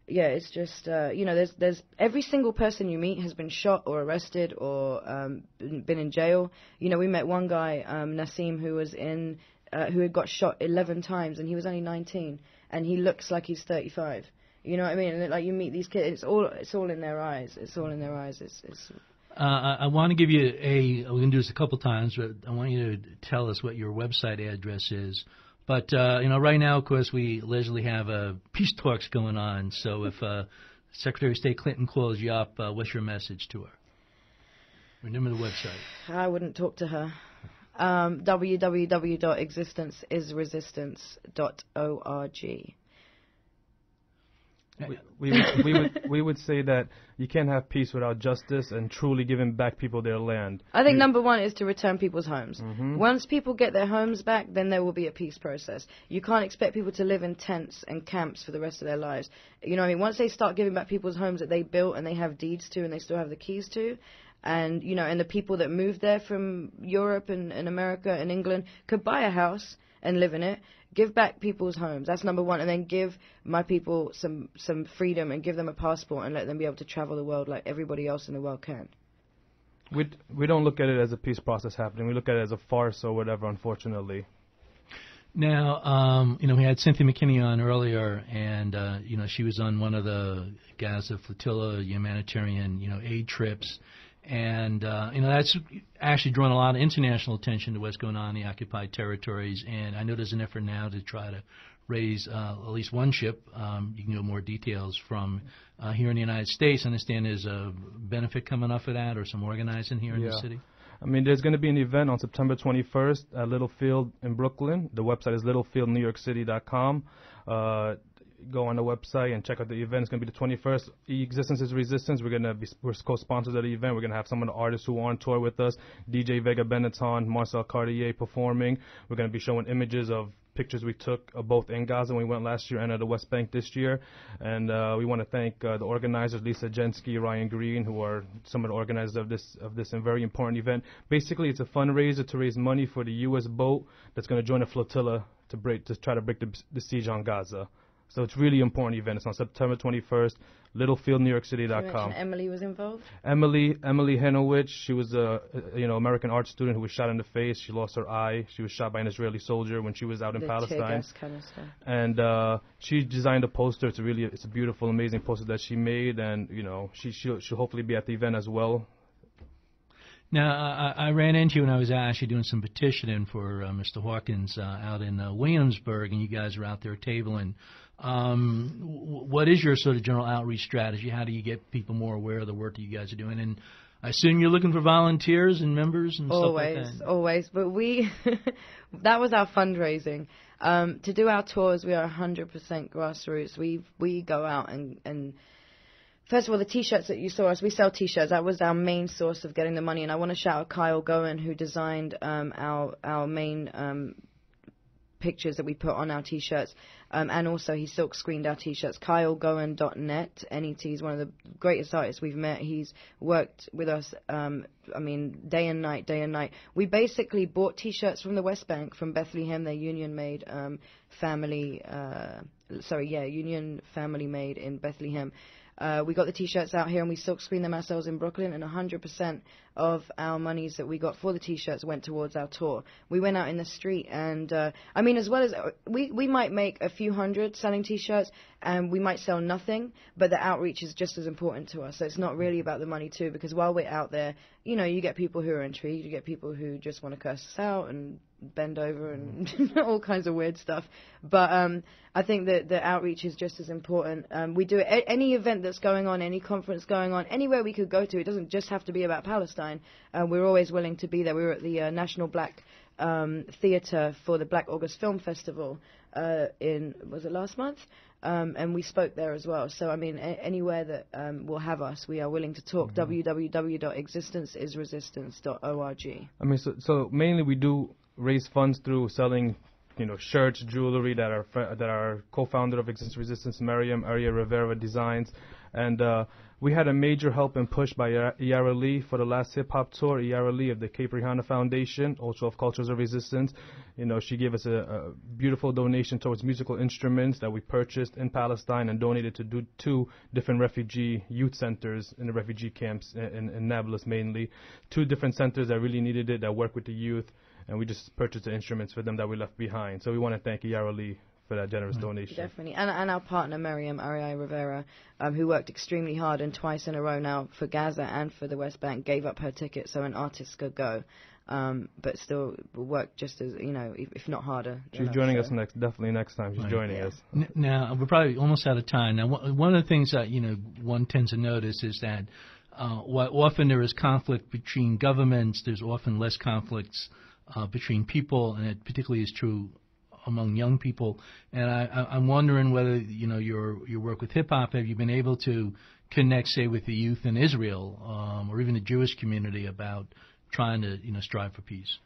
yeah, it's just, there's every single person you meet has been shot or arrested or been in jail. We met one guy, Nassim, who was who had got shot 11 times, and he was only 19, and he looks like he's 35. You know what I mean? And like, you meet these kids, it's all in their eyes. It's all in their eyes. I want to give you we're going to do this a couple times, but I want you to tell us what your website address is. But, right now, of course, we allegedly have peace talks going on. So if Secretary of State Clinton calls you up, what's your message to her? Remember the website. I wouldn't talk to her. www.existenceisresistance.org. We would say that you can't have peace without justice and truly giving back people their land. I think number one is to return people's homes. Once people get their homes back, then there will be a peace process. You can't expect people to live in tents and camps for the rest of their lives. You know what I mean? Once they start giving back people's homes that they built and they have deeds to and they still have the keys to, and and the people that moved there from Europe and America and England could buy a house and live in it. Give back people's homes. That's number one. And then give my people some freedom and give them a passport and let them be able to travel the world like everybody else in the world can. We don't look at it as a peace process happening. We look at it as a farce or whatever, unfortunately. Now, we had Cynthia McKinney on earlier, and, she was on one of the Gaza flotilla humanitarian, aid trips. And, that's actually drawn a lot of international attention to what's going on in the occupied territories. And I know there's an effort now to try to raise at least one ship. You can know more details from here in the United States. I understand there's a benefit coming off of that or some organizing here in the city. I mean, there's going to be an event on September 21st at Littlefield in Brooklyn. The website is littlefieldnewyorkcity.com. Go on the website and check out the event. It's going to be the 21st. Existence is Resistance. We're co-sponsors of the event. We're going to have some of the artists who are on tour with us. DJ Vega Benetton, Marcel Cartier performing. We're going to be showing images of pictures we took both in Gaza when we went last year and at the West Bank this year. And we want to thank the organizers, Lisa Jensky, Ryan Green, who are some of the organizers of this very important event. Basically, it's a fundraiser to raise money for the U.S. boat that's going to join a flotilla to try to break the siege on Gaza. So it's a really important event. It's on September 21st, littlefieldnewyorkcity.com. Emily was involved? Emily Henowitz, she was a American art student who was shot in the face. She lost her eye. She was shot by an Israeli soldier when she was out in Palestine. Tear gas canister. And she designed a poster. It's a beautiful, amazing poster that she made, and she'll hopefully be at the event as well. Now, I ran into you when I was actually doing some petitioning for Mr. Hawkins out in Williamsburg, and you guys are out there tabling. What is your sort of general outreach strategy? How do you get people more aware of the work that you guys are doing? And I assume you're looking for volunteers and members and stuff like that. Always. But that was our fundraising. To do our tours, we are 100% grassroots. We go out and first of all, the T-shirts that you saw us, we sell T-shirts. That was our main source of getting the money. And I want to shout out Kyle Goen, who designed our main pictures that we put on our T-shirts. And also, he silk screened our T-shirts. KyleGoen.net, N-E-T, is one of the greatest artists we've met. He's worked with us, day and night. We basically bought T-shirts from the West Bank, from Bethlehem. They're union-made union family-made in Bethlehem. We got the T-shirts out here and we silk screened them ourselves in Brooklyn, and 100% of our monies that we got for the T-shirts went towards our tour. We went out in the street and, as well as we might make a few hundred selling T-shirts and we might sell nothing, but the outreach is just as important to us. So it's not really about the money too, because while we're out there, you get people who are intrigued, you get people who just want to curse us out and bend over and all kinds of weird stuff. But I think that the outreach is just as important. We do it any event that's going on, any conference going on, anywhere we could go to. It doesn't just have to be about Palestine. We're always willing to be there. We were at the National Black Theatre for the Black August Film Festival was it last month? And we spoke there as well. So, anywhere that will have us, we are willing to talk. www.existenceisresistance.org. So mainly we do raise funds through selling shirts, jewelry that our co-founder of Existence Resistance, Miriam Aria Rivera, designs. And we had a major help and push by E.I.R for the last hip-hop tour. E.I.R of the Cape Rihana Foundation, also of Cultures of Resistance. She gave us a beautiful donation towards musical instruments that we purchased in Palestine and donated to two different refugee youth centers in the refugee camps in Nablus mainly. Two different centers that really needed it, that work with the youth, and we just purchased the instruments for them that we left behind. So we want to thank E.I.R for that generous donation. Definitely. And our partner, Miriam Aria Rivera, who worked extremely hard and twice in a row now for Gaza and for the West Bank, gave up her ticket so an artist could go, but still worked just as, if not harder. She's joining us definitely next time. She's joining us. Now, we're probably almost out of time. Now, one of the things that, one tends to notice is that while often there is conflict between governments, there's often less conflicts between people, and it particularly is true among young people. And I'm wondering whether, your work with hip-hop, have you been able to connect, say, with the youth in Israel or even the Jewish community about trying to, strive for peace?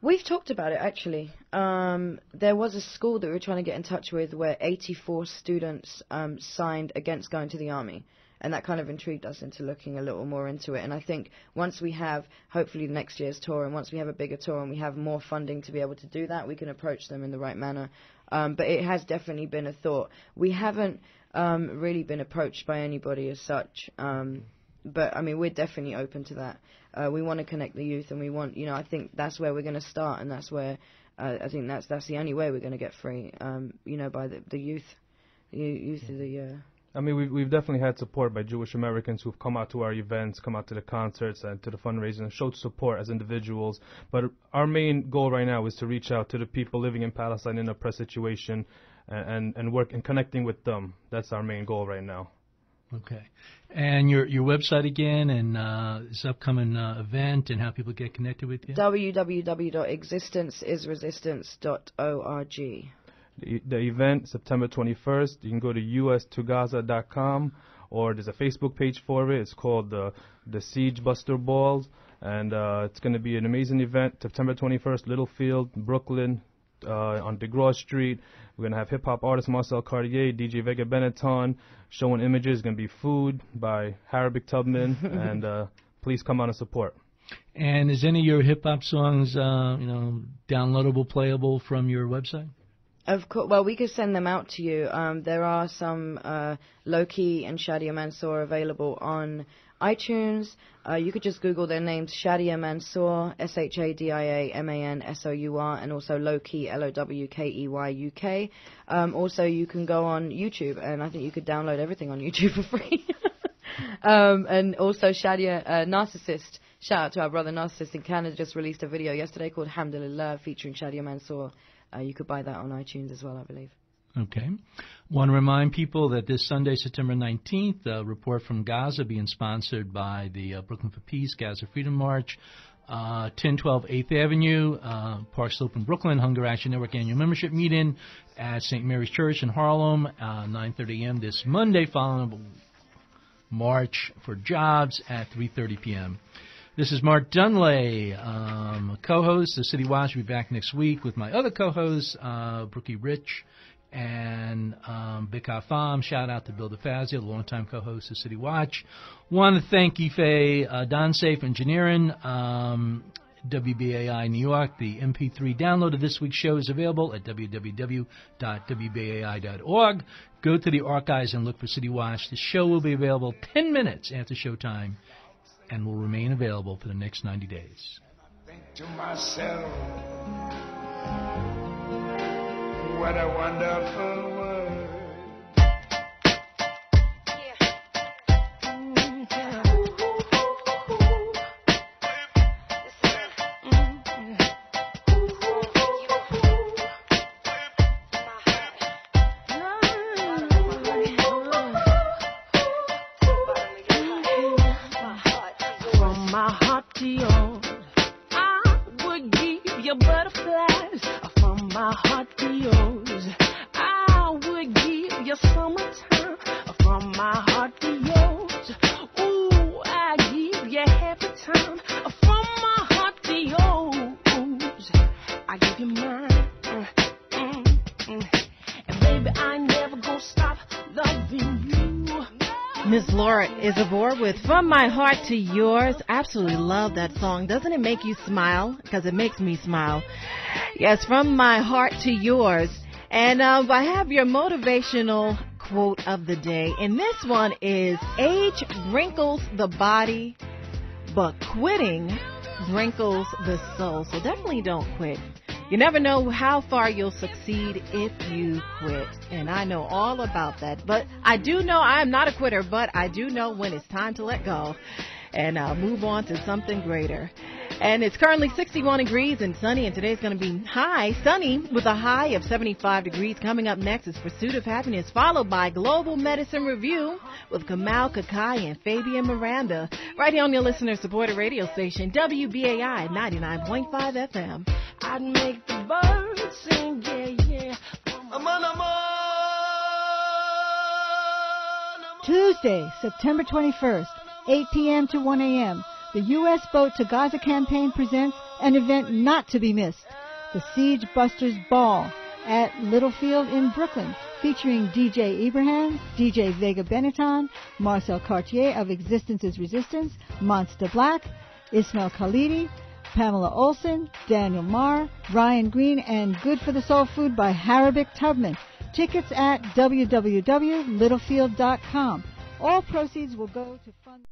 We've talked about it, actually. There was a school that we were trying to get in touch with where 84 students signed against going to the army. And that kind of intrigued us into looking a little more into it. And I think once we have, hopefully, next year's tour, and once we have a bigger tour and we have more funding to be able to do that, we can approach them in the right manner. But it has definitely been a thought. We haven't really been approached by anybody as such. But, we're definitely open to that. We want to connect the youth, and we want, I think that's where we're going to start, and that's where I think that's the only way we're going to get free, by the youth. Youth of the... we've definitely had support by Jewish Americans who've come out to our events, come out to the concerts and to the fundraising, and showed support as individuals. But our main goal right now is to reach out to the people living in Palestine in an oppressed situation and work and connecting with them. That's our main goal right now. Okay. And your website again, and this upcoming event, and how people get connected with you? www.existenceisresistance.org. The event, September 21st, you can go to us2gaza.com, or there's a Facebook page for it. It's called the Seige Busters Ball, and it's going to be an amazing event, September 21st, Littlefield, Brooklyn, on DeGraw Street. We're going to have hip-hop artist Marcel Cartier, DJ Vega Benetton, showing images. It's going to be food by Harabic Tubman, and please come out and support. And is any of your hip-hop songs, downloadable, playable from your website? Of course. Well, we could send them out to you. There are some Low-Key and Shadia Mansour available on iTunes. You could just Google their names, Shadia Mansour, ShadiaMansour, and also Low-Key, LOWKEYUK. Also, you can go on YouTube, and I think you could download everything on YouTube for free. And also Shadia, Narcissist. Shout out to our brother Narcissist in Canada, just released a video yesterday called Hamdulillah featuring Shadia Mansour. You could buy that on iTunes as well, I believe. Okay. Want to remind people that this Sunday, September 19th, a report from Gaza being sponsored by the Brooklyn for Peace Gaza Freedom March, 1012 8th Avenue, Park Slope in Brooklyn, Hunger Action Network annual membership meeting at St. Mary's Church in Harlem, 9:30 a.m. this Monday, following a march for jobs at 3:30 p.m. This is Mark Dunlea, co-host of City Watch. I'll be back next week with my other co-hosts, Brookie Rich and Bika Pham. Shout out to Bill DeFazio, the longtime co-host of City Watch. Want to thank Ife Donsafe Engineering, WBAI New York. The MP3 download of this week's show is available at www.wbai.org. Go to the archives and look for City Watch. The show will be available 10 minutes after showtime and will remain available for the next 90 days. I think to myself, what a wonderful world. Butterflies from my heart to yours. I Miss Laura Isabor with From My Heart to Yours. Absolutely love that song. Doesn't it make you smile? Because it makes me smile. Yes, From My Heart to Yours. And I have your motivational quote of the day. And this one is, age wrinkles the body, but quitting wrinkles the soul. So definitely don't quit. You never know how far you'll succeed if you quit. And I know all about that. But I do know I am not a quitter, but I do know when it's time to let go and move on to something greater. And it's currently 61 degrees and sunny, and today's going to be sunny with a high of 75 degrees. Coming up next is Pursuit of Happiness, followed by Global Medicine Review with Kamal Kakai and Fabian Miranda, right here on your listener-supported radio station, WBAI 99.5 FM. I'd make the birds sing, yeah, yeah. Tuesday, September 21st, 8 p.m. to 1 a.m., the U.S. Boat to Gaza campaign presents an event not to be missed, the Seige Busters Ball at Littlefield in Brooklyn, featuring DJ Ibrahim, DJ Vega Benetton, Marcel Cartier of Existence is Resistance, Monster Black, Ismail Khalidi, Pamela Olson, Daniel Marr, Ryan Green, and Good for the Soul Food by Harabic Tubman. Tickets at www.littlefield.com. All proceeds will go to fund...